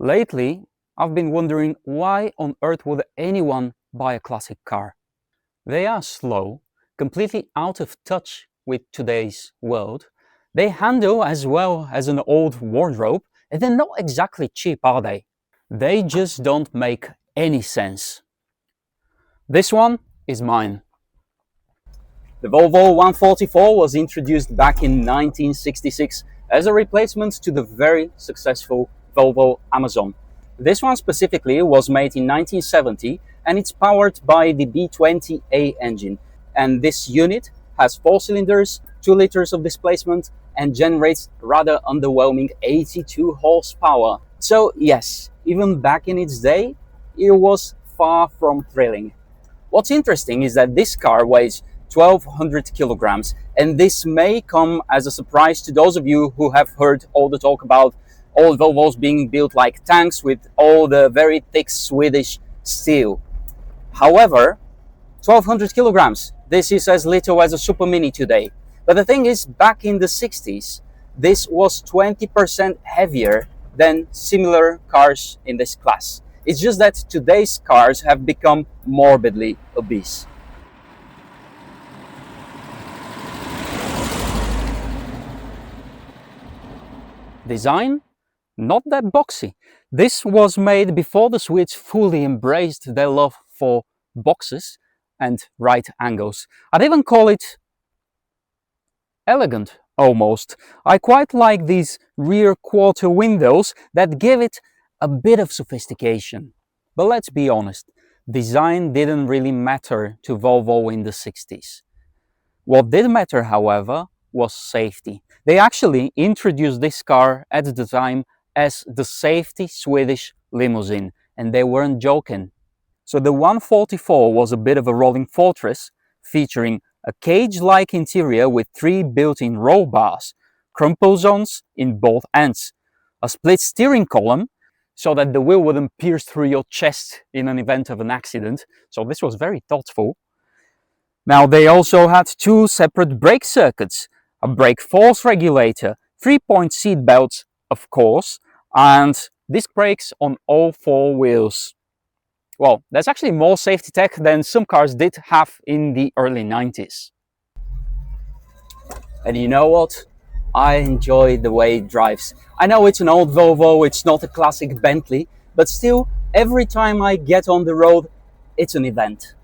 Lately, I've been wondering why on earth would anyone buy a classic car? They are slow, completely out of touch with today's world. They handle as well as an old wardrobe, and they're not exactly cheap, are they? They just don't make any sense. This one is mine. The Volvo 144 was introduced back in 1966 as a replacement to the very successful Volvo Amazon. This one specifically was made in 1970 and it's powered by the B20A engine. And this unit has 4 cylinders, 2 liters of displacement and generates rather underwhelming 82 horsepower. So yes, even back in its day, it was far from thrilling. What's interesting is that this car weighs 1200 kilograms, and this may come as a surprise to those of you who have heard all the talk about old Volvos being built like tanks with all the very thick Swedish steel. However, 1200 kilograms, this is as little as a Super Mini today. But the thing is, back in the 60s, this was 20% heavier than similar cars in this class. It's just that today's cars have become morbidly obese. Design? Not that boxy. This was made before the Swedes fully embraced their love for boxes and right angles. I'd even call it elegant, almost. I quite like these rear quarter windows that give it a bit of sophistication. But let's be honest, design didn't really matter to Volvo in the 60s. What did matter, however, was safety. They actually introduced this car at the time as the safety Swedish limousine, and they weren't joking. So the 144 was a bit of a rolling fortress, featuring a cage-like interior with 3 built-in roll bars, crumple zones in both ends, a split steering column so that the wheel wouldn't pierce through your chest in an event of an accident. So this was very thoughtful. Now they also had 2 separate brake circuits, a brake force regulator, 3-point seat belts, of course, and disc brakes on all 4 wheels. Well, that's actually more safety tech than some cars did have in the early 90s. And you know what? I enjoy the way it drives. I know it's an old Volvo, it's not a classic Bentley, but still, every time I get on the road, it's an event.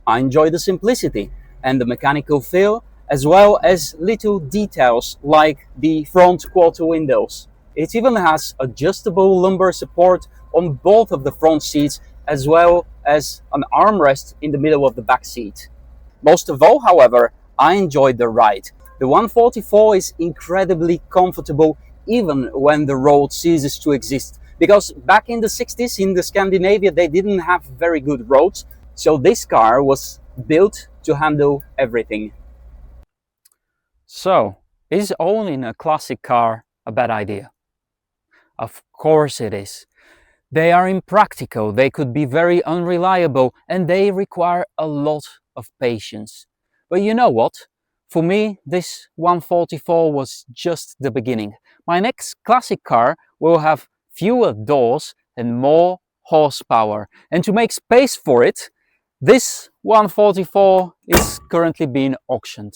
I enjoy the simplicity and the mechanical feel, as well as little details like the front quarter windows. It even has adjustable lumbar support on both of the front seats, as well as an armrest in the middle of the back seat. Most of all, however, I enjoyed the ride. The 144 is incredibly comfortable even when the road ceases to exist, because back in the 60s in the Scandinavia they didn't have very good roads, so this car was built to handle everything. So, is owning a classic car a bad idea? Of course it is. They are impractical, they could be very unreliable, and they require a lot of patience. But you know what? For me, this 144 was just the beginning. My next classic car will have fewer doors and more horsepower. And to make space for it, this 144 is currently being auctioned.